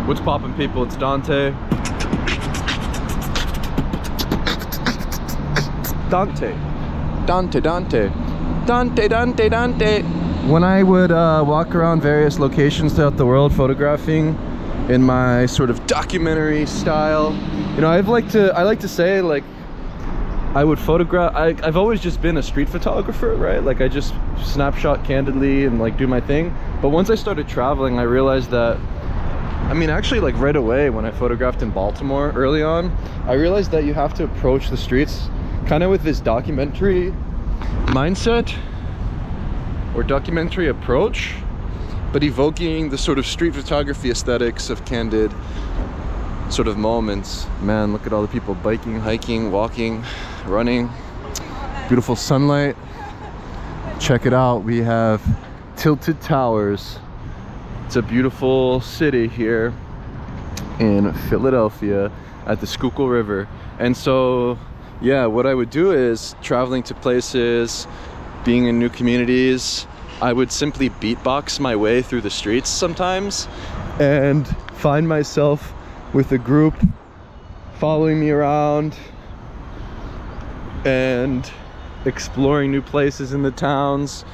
What's poppin', people? It's Dante. Dante. When I would walk around various locations throughout the world photographing in my sort of documentary style, you know, I like to say, like, I would photograph. I've always just been a street photographer, right? Like, I just snapshot candidly and like do my thing. But once I started traveling, I realized that, I mean, actually, like right away when I photographed in Baltimore early on, I realized that you have to approach the streets kind of with this documentary mindset or documentary approach, but evoking the sort of street photography aesthetics of candid sort of moments. Man, look at all the people biking, hiking, walking, running. Beautiful sunlight. Check it out. We have Tilted Towers. It's a beautiful city here in Philadelphia at the Schuylkill River. And so, yeah, what I would do is traveling to places, being in new communities, I would simply beatbox my way through the streets sometimes and find myself with a group following me around and exploring new places in the towns.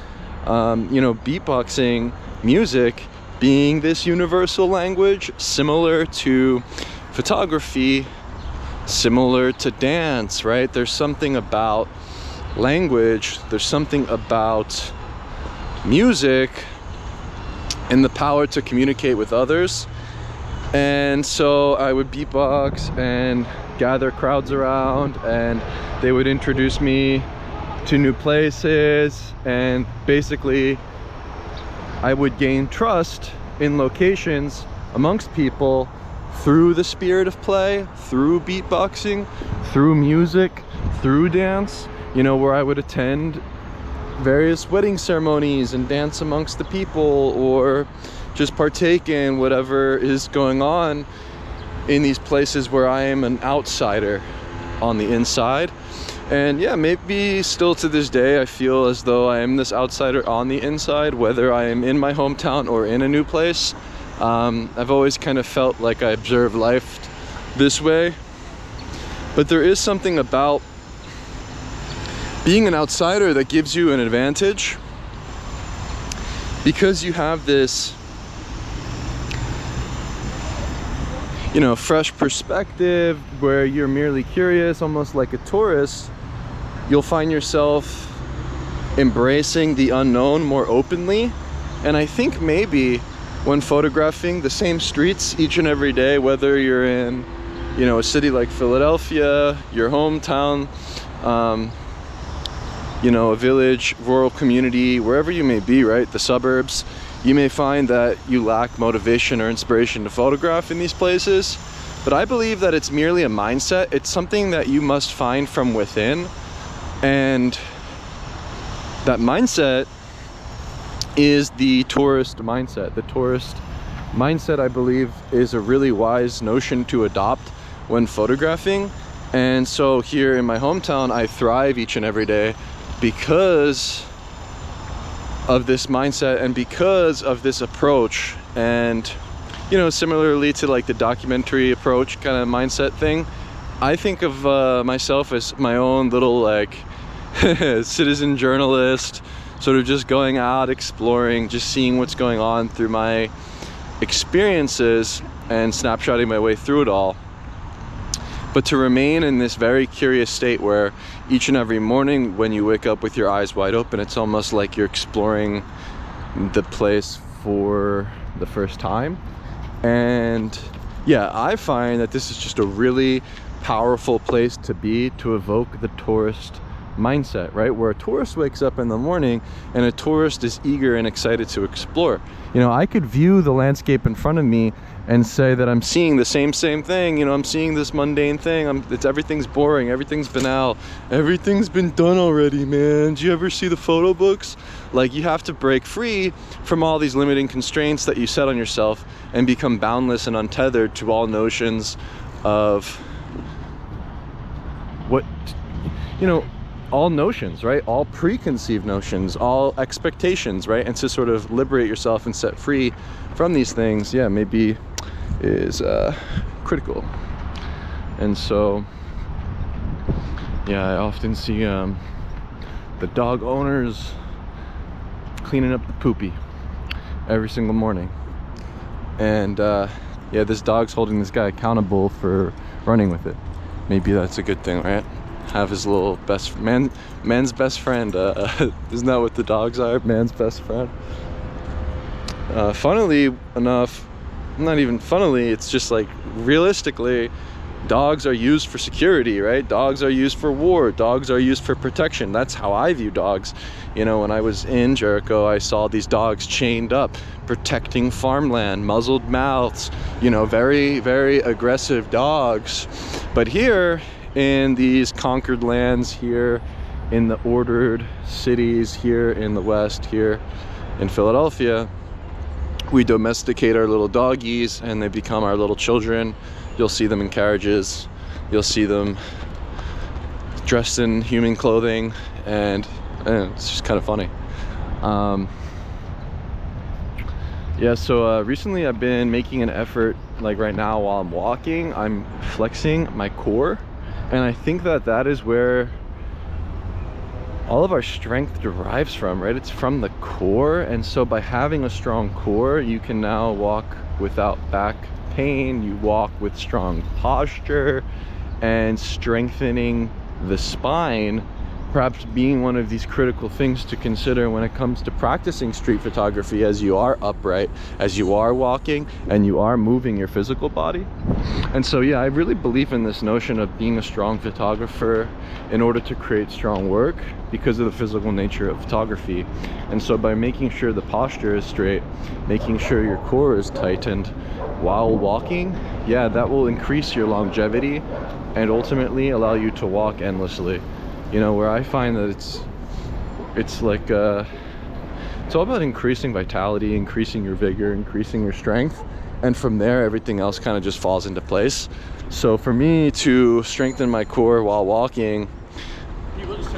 You know, beatboxing music being this universal language, similar to photography, similar to dance, right? There's something about language, there's something about music and the power to communicate with others. And so I would beatbox and gather crowds around, and they would introduce me to new places, and basically I would gain trust in locations amongst people through the spirit of play, through beatboxing, through music, through dance, you know, where I would attend various wedding ceremonies and dance amongst the people, or just partake in whatever is going on in these places where I am an outsider on the inside. And yeah, maybe still to this day I feel as though I am this outsider on the inside, whether I am in my hometown or in a new place. I've always kind of felt like I observe life this way. But there is something about being an outsider that gives you an advantage, because you have this, you know, fresh perspective where you're merely curious, almost like a tourist. You'll find yourself embracing the unknown more openly. And I think maybe when photographing the same streets each and every day, whether you're in, you know, a city like Philadelphia, your hometown, you know, a village, rural community, wherever you may be, right, the suburbs, you may find that you lack motivation or inspiration to photograph in these places. But I believe that it's merely a mindset. It's something that you must find from within. And that mindset is the tourist mindset. The tourist mindset, I believe, is a really wise notion to adopt when photographing. And so here in my hometown, I thrive each and every day because of this mindset and because of this approach. And, you know, similarly to like the documentary approach kind of mindset thing, I think of myself as my own little like citizen journalist, sort of just going out, exploring, just seeing what's going on through my experiences and snapshotting my way through it all. But to remain in this very curious state where each and every morning when you wake up with your eyes wide open, it's almost like you're exploring the place for the first time. And yeah, I find that this is just a really powerful place to be, to evoke the tourist mindset, right? Where a tourist wakes up in the morning and a tourist is eager and excited to explore. You know, I could view the landscape in front of me and say that I'm seeing the same thing. You know, I'm seeing this mundane thing. Everything's boring, everything's banal, everything's been done already, man. Do you ever see the photo books? Like, you have to break free from all these limiting constraints that you set on yourself and become boundless and untethered to all notions of what, you know, all notions, right? All preconceived notions, all expectations, right? And to sort of liberate yourself and set free from these things. Yeah, maybe is critical. And so yeah, I often see the dog owners cleaning up the poopy every single morning. And yeah, this dog's holding this guy accountable for running with it. Maybe that's a good thing, right? Have his little man's best friend. Isn't that what the dogs are? Man's best friend. Funnily enough, not even funnily, it's just like realistically, dogs are used for security, right? Dogs are used for war. Dogs are used for protection. That's how I view dogs. You know, when I was in Jericho, I saw these dogs chained up, protecting farmland, muzzled mouths, you know, very, very aggressive dogs. But here in these conquered lands, here in the ordered cities, here in the West, here in Philadelphia, we domesticate our little doggies and they become our little children. You'll see them in carriages, you'll see them dressed in human clothing, and it's just kind of funny. Yeah, so recently I've been making an effort, like right now while I'm walking, I'm flexing my core, and I think that that is where all of our strength derives from, right? It's from the core. And so by having a strong core, you can now walk without back pain, you walk with strong posture, and strengthening the spine perhaps being one of these critical things to consider when it comes to practicing street photography, as you are upright, as you are walking, and you are moving your physical body. And so yeah, I really believe in this notion of being a strong photographer in order to create strong work because of the physical nature of photography. And so by making sure the posture is straight, making sure your core is tightened while walking, yeah, that will increase your longevity and ultimately allow you to walk endlessly. You know, where I find that it's like it's all about increasing vitality, increasing your vigor, increasing your strength, and from there everything else kind of just falls into place. So for me to strengthen my core while walking,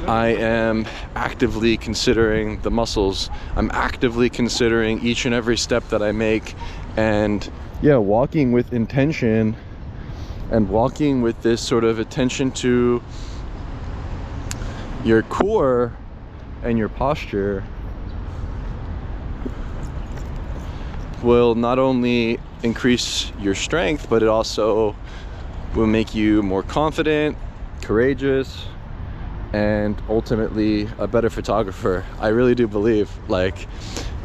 I am actively considering the muscles. I'm actively considering each and every step that I make, and yeah, walking with intention and walking with this sort of attention to your core and your posture will not only increase your strength, but it also will make you more confident, courageous, and ultimately a better photographer. I really do believe, like,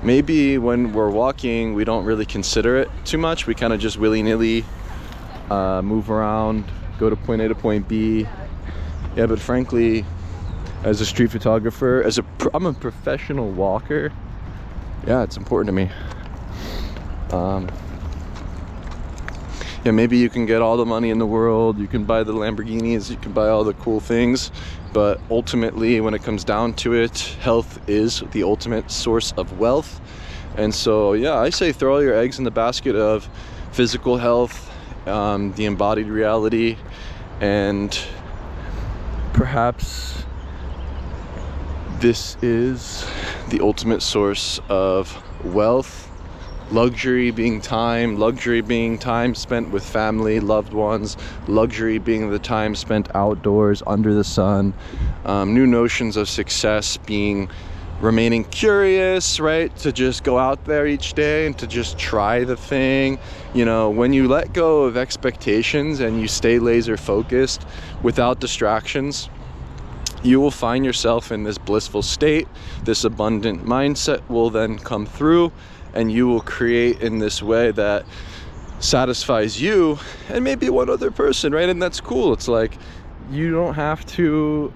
maybe when we're walking we don't really consider it too much. We kind of just willy-nilly move around, go to point A to point B. Yeah, but frankly, as a street photographer, I'm a professional walker, yeah, it's important to me. Yeah, maybe you can get all the money in the world, you can buy the Lamborghinis, you can buy all the cool things, but ultimately when it comes down to it, health is the ultimate source of wealth. And so yeah, I say throw all your eggs in the basket of physical health, the embodied reality, and perhaps this is the ultimate source of wealth. Luxury being time spent with family, loved ones. Luxury being the time spent outdoors under the sun. New notions of success being remaining curious, right? To just go out there each day and to just try the thing. You know, when you let go of expectations and you stay laser focused without distractions, you will find yourself in this blissful state. This abundant mindset will then come through, and you will create in this way that satisfies you and maybe one other person, right? And that's cool. It's like you don't have to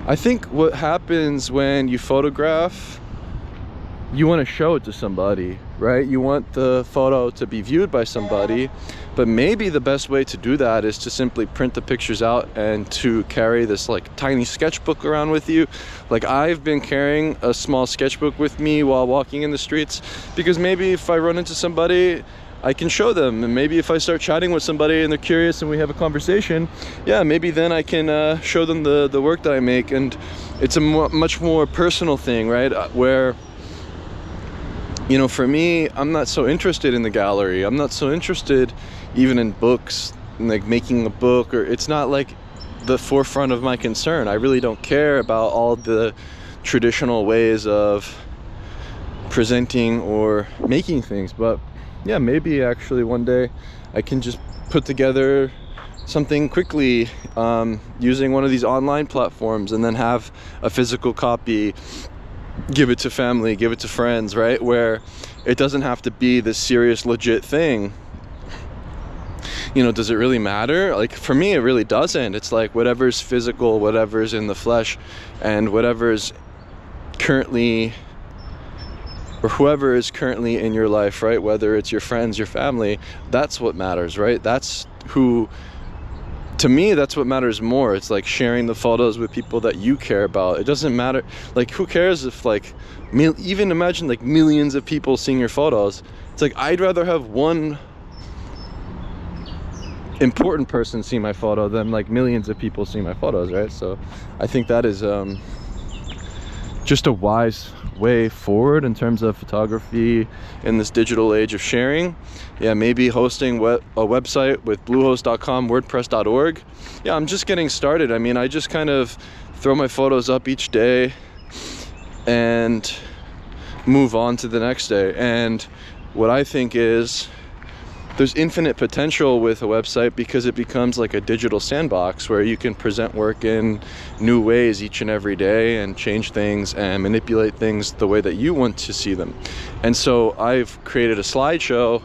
I think what happens when you photograph, you want to show it to somebody, right? You want the photo to be viewed by somebody, but maybe the best way to do that is to simply print the pictures out and to carry this like tiny sketchbook around with you. Like, I've been carrying a small sketchbook with me while walking in the streets, because maybe if I run into somebody, I can show them. And maybe if I start chatting with somebody and they're curious and we have a conversation, yeah, maybe then I can show them the work that I make. And it's a much more personal thing, right? Where you know, for me, I'm not so interested in the gallery. I'm not so interested even in books, like making a book, or it's not like the forefront of my concern. I really don't care about all the traditional ways of presenting or making things. But yeah, maybe actually one day I can just put together something quickly using one of these online platforms, and then have a physical copy, give it to family, give it to friends, right? Where it doesn't have to be this serious, legit thing. You know, does it really matter? Like, for me, it really doesn't. It's like whatever's physical, whatever's in the flesh, and whatever's currently, or whoever is currently in your life, right? Whether it's your friends, your family, that's what matters, right? That's who, to me, that's what matters more. It's like sharing the photos with people that you care about. It doesn't matter, like, who cares if, like, even imagine like millions of people seeing your photos. It's like, I'd rather have one important person see my photo than like millions of people see my photos, right? So I think that is just a wise way forward in terms of photography in this digital age of sharing. Yeah, maybe hosting a website with bluehost.com, wordpress.org. Yeah, I'm just getting started. I mean, I just kind of throw my photos up each day and move on to the next day. And what I think is, there's infinite potential with a website, because it becomes like a digital sandbox where you can present work in new ways each and every day, and change things and manipulate things the way that you want to see them. And so I've created a slideshow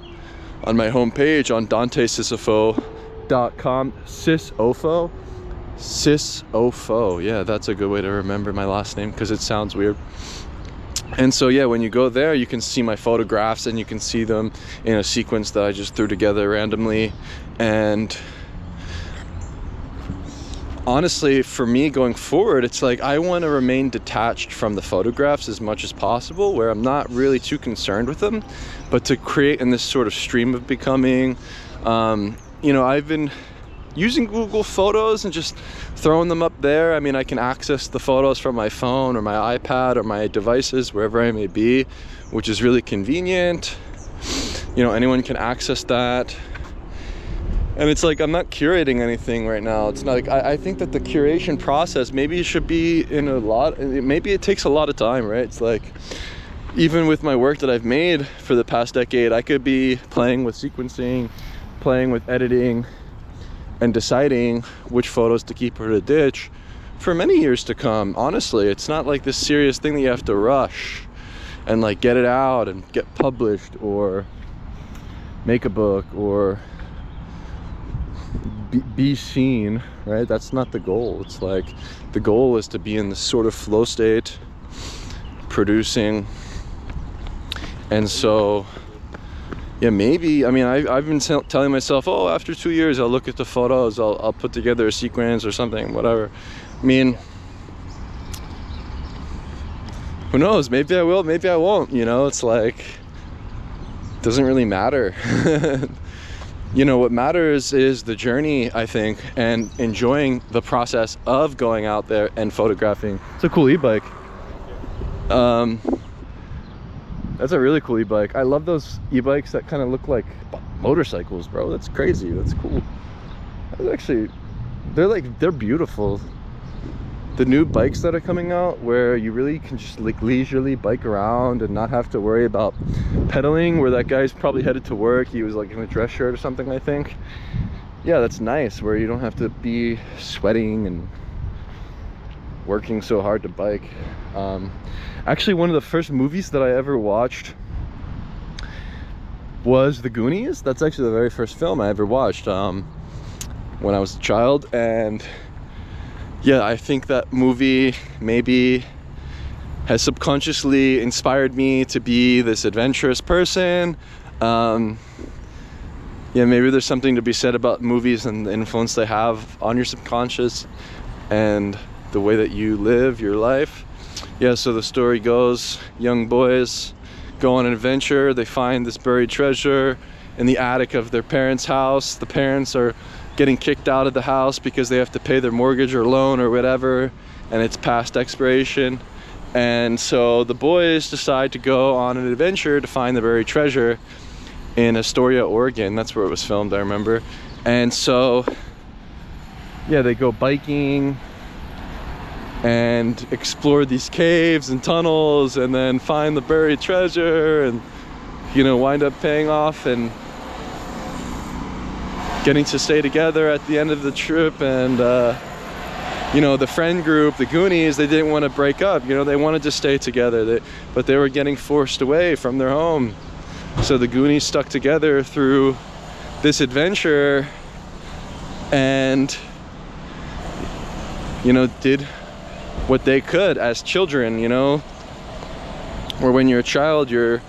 on my homepage on dantesisofo.com. Sisofo. Yeah, that's a good way to remember my last name, because it sounds weird. And so yeah, when you go there, you can see my photographs, and you can see them in a sequence that I just threw together randomly. And honestly, for me going forward, it's like I want to remain detached from the photographs as much as possible, where I'm not really too concerned with them, but to create in this sort of stream of becoming. You know, I've been using Google Photos and just throwing them up there. I mean, I can access the photos from my phone or my iPad or my devices, wherever I may be, which is really convenient. You know, anyone can access that. And it's like, I'm not curating anything right now. It's not like, I think that the curation process, maybe it should be maybe it takes a lot of time, right? It's like, even with my work that I've made for the past decade, I could be playing with sequencing, playing with editing, and deciding which photos to keep or to ditch for many years to come. Honestly, it's not like this serious thing that you have to rush and like get it out and get published or make a book or be seen, right? That's not the goal. It's like, the goal is to be in this sort of flow state, producing. And so yeah, maybe, I mean, I've been telling myself, oh, after 2 years, I'll look at the photos, I'll put together a sequence or something, whatever. I mean, who knows? Maybe I will, maybe I won't, you know? It's like, it doesn't really matter. You know, what matters is the journey, I think, and enjoying the process of going out there and photographing. It's a cool e-bike. That's a really cool e-bike. I love those e-bikes that kind of look like motorcycles, bro. That's crazy. That's cool. That's actually, they're beautiful. The new bikes that are coming out, where you really can just like leisurely bike around and not have to worry about pedaling, where that guy's probably headed to work. He was like in a dress shirt or something, I think. Yeah, that's nice, where you don't have to be sweating and working so hard to bike. Actually, one of the first movies that I ever watched was The Goonies. That's actually the very first film I ever watched when I was a child. And yeah, I think that movie maybe has subconsciously inspired me to be this adventurous person. Yeah, maybe there's something to be said about movies and the influence they have on your subconscious and the way that you live your life. Yeah, so the story goes, young boys go on an adventure. They find this buried treasure in the attic of their parents' house. The parents are getting kicked out of the house because they have to pay their mortgage or loan or whatever, and it's past expiration. And so the boys decide to go on an adventure to find the buried treasure in Astoria, Oregon. That's where it was filmed, I remember. And so, yeah, they go biking and explore these caves and tunnels and then find the buried treasure and, you know, wind up paying off and getting to stay together at the end of the trip. And you know, the friend group, the Goonies, they didn't want to break up. You know, they wanted to stay together, but they were getting forced away from their home. So the Goonies stuck together through this adventure and, you know, did what they could as children, you know. Or when you're a child, you're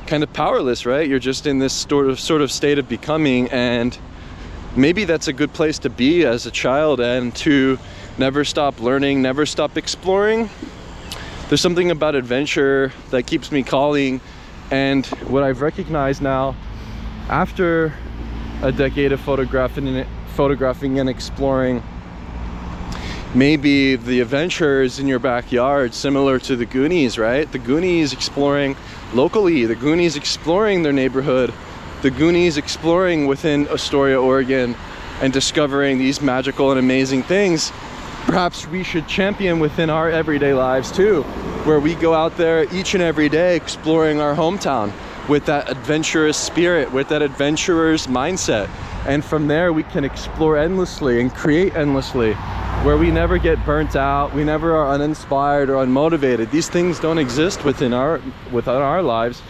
kind of powerless, right? You're just in this sort of state of becoming, and maybe that's a good place to be as a child, and to never stop learning, never stop exploring. There's something about adventure that keeps me calling, and what I've recognized now after a decade of photographing and exploring, maybe the adventure is in your backyard, similar to the Goonies, right? The Goonies exploring locally, the Goonies exploring their neighborhood, the Goonies exploring within Astoria, Oregon, and discovering these magical and amazing things. Perhaps we should champion within our everyday lives too, where we go out there each and every day exploring our hometown with that adventurous spirit, with that adventurer's mindset. And from there we can explore endlessly and create endlessly, where we never get burnt out, we never are uninspired or unmotivated. These things don't exist within our lives,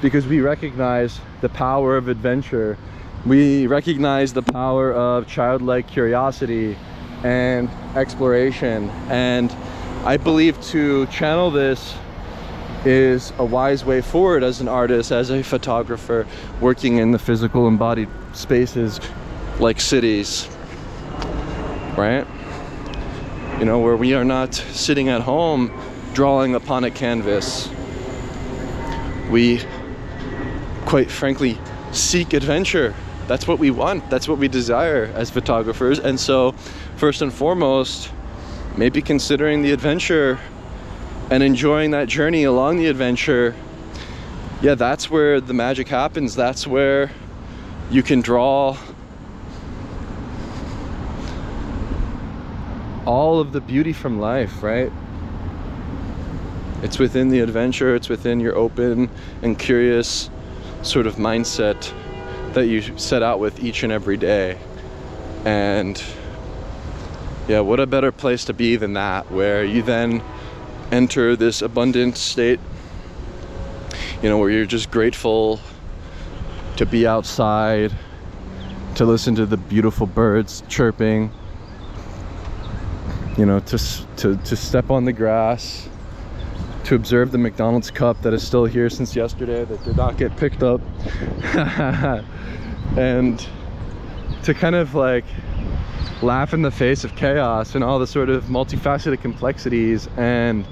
because we recognize the power of adventure. We recognize the power of childlike curiosity and exploration. And I believe to channel this is a wise way forward as an artist, as a photographer, working in the physical embodied spaces like cities, right? You know, where we are not sitting at home drawing upon a canvas. We, quite frankly, seek adventure. That's what we want, that's what we desire as photographers. And so, first and foremost, maybe considering the adventure and enjoying that journey along the adventure. Yeah, that's where the magic happens. That's where you can draw all of the beauty from life, right? It's within the adventure, it's within your open and curious sort of mindset that you set out with each and every day. And yeah, what a better place to be than that, where you then enter this abundant state, you know, where you're just grateful to be outside, to listen to the beautiful birds chirping, you know, to step on the grass, to observe the McDonald's cup that is still here since yesterday that did not get picked up, and to kind of like laugh in the face of chaos and all the sort of multifaceted complexities. And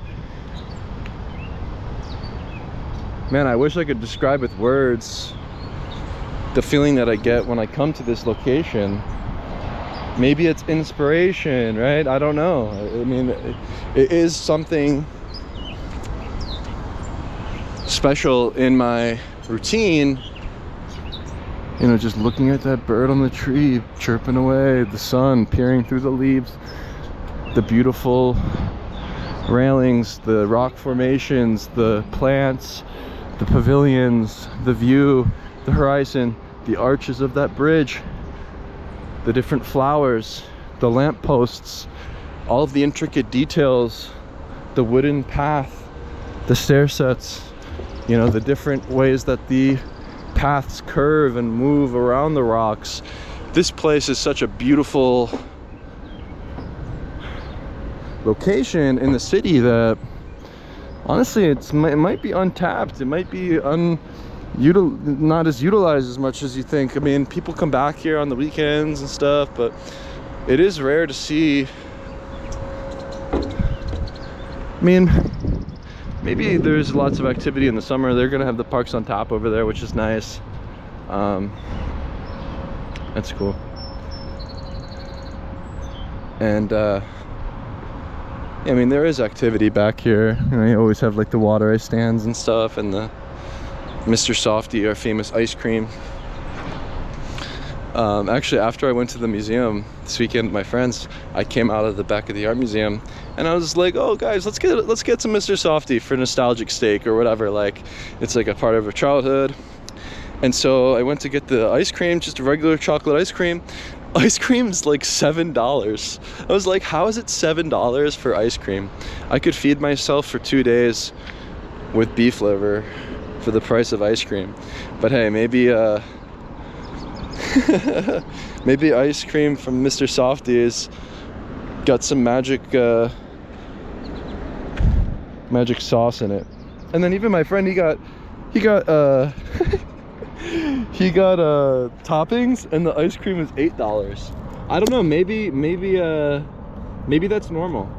man, I wish I could describe with words the feeling that I get when I come to this location. Maybe it's inspiration, right? I don't know. I mean, it is something special in my routine, you know, just looking at that bird on the tree chirping away, the sun peering through the leaves, the beautiful railings, the rock formations, the plants, the pavilions, the view, the horizon, the arches of that bridge, the different flowers, the lampposts, all of the intricate details, the wooden path, the stair sets, you know, the different ways that the paths curve and move around the rocks. This place is such a beautiful location in the city that honestly it might be untapped. It might be not as utilized as much as you think. I mean, people come back here on the weekends and stuff, but it is rare to see. I mean, maybe there's lots of activity in the summer. They're gonna have the parks on top over there, which is nice. That's cool. And Yeah, I mean, there is activity back here. You know, you always have like the water ice stands and stuff, and the Mr. Softy, our famous ice cream. Actually, after I went to the museum this weekend with my friends, I came out of the back of the art museum and I was like, oh guys, let's get some Mr. Softy for nostalgic sake or whatever. Like, it's like a part of our childhood. And so I went to get the ice cream, just a regular chocolate ice cream. Ice cream's like $7. I was like, how is it $7 for ice cream? I could feed myself for 2 days with beef liver for the price of ice cream. But hey, maybe maybe ice cream from Mr. Softy's got some magic magic sauce in it. And then even my friend, he got he got toppings, and the ice cream is $8. I don't know, maybe that's normal.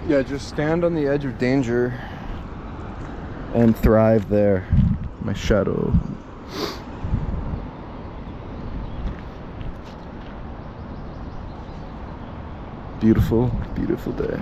Yeah, just stand on the edge of danger and thrive there. My shadow. Beautiful, beautiful day.